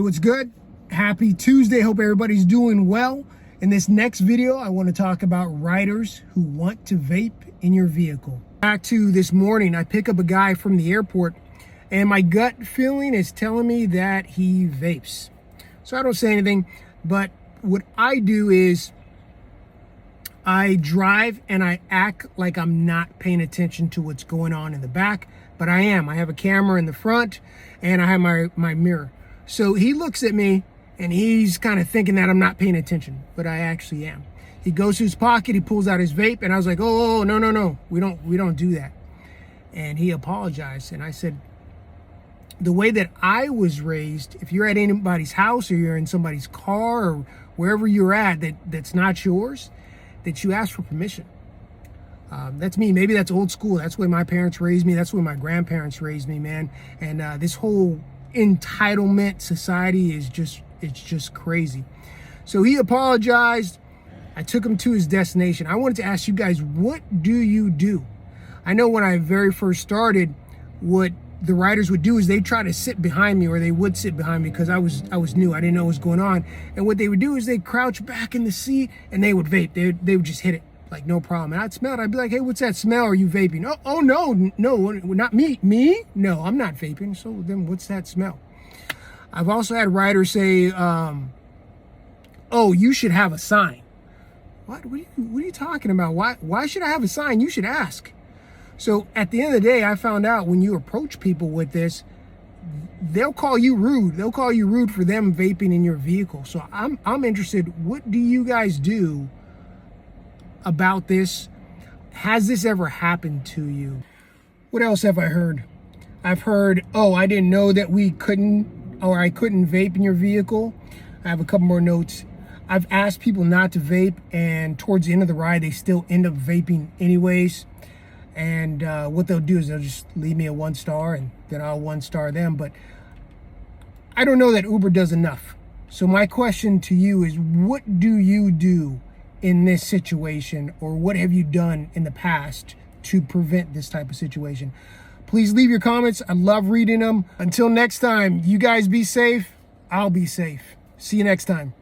What's good? Happy Tuesday. Hope everybody's doing well. In this next video, I want to talk about riders who want to vape in your vehicle. Back to this morning, I pick up a guy from the airport and my gut feeling is telling me that he vapes. So I don't say anything, but what I do is I drive and I act like I'm not paying attention to what's going on in the back, but I am. I have a camera in the front and I have my mirror. So he looks at me and he's kind of thinking that I'm not paying attention, but I actually am. He goes to his pocket, he pulls out his vape, and I was like, oh, no, we don't do that. And he apologized, and I said, the way that I was raised, if you're at anybody's house or you're in somebody's car or wherever you're at that's not yours, that you ask for permission. That's me. Maybe that's old school. That's the way my parents raised me. That's the way my grandparents raised me, man. And this whole entitlement society is just crazy. So he apologized. I took him to his destination. I wanted to ask you guys, what do you do? I know when I very first started, what the riders would do is they try to sit behind me, or they would sit behind me because I was new. I didn't know what was going on. And what they would do is they'd crouch back in the seat and they would vape. They would just hit it like no problem. And I'd smell it. I'd be like, hey, what's that smell? Are you vaping? Oh no, not me. Me? No, I'm not vaping. So then what's that smell? I've also had riders say, oh, you should have a sign. What are you talking about? Why should I have a sign? You should ask. So at the end of the day, I found out when you approach people with this, they'll call you rude. They'll call you rude for them vaping in your vehicle. So I'm interested. What do you guys do about this? Has this ever happened to you? What else have I heard? I've heard, oh, I didn't know that I couldn't vape in your vehicle. I have a couple more notes. I've asked people not to vape, and towards the end of the ride, they still end up vaping anyways. And what they'll do is they'll just leave me a 1-star, and then I'll 1-star them. But I don't know that Uber does enough. So my question to you is, what do you do in this situation, or what have you done in the past to prevent this type of situation? Please leave your comments. I love reading them. Until next time, you guys be safe. I'll be safe. See you next time.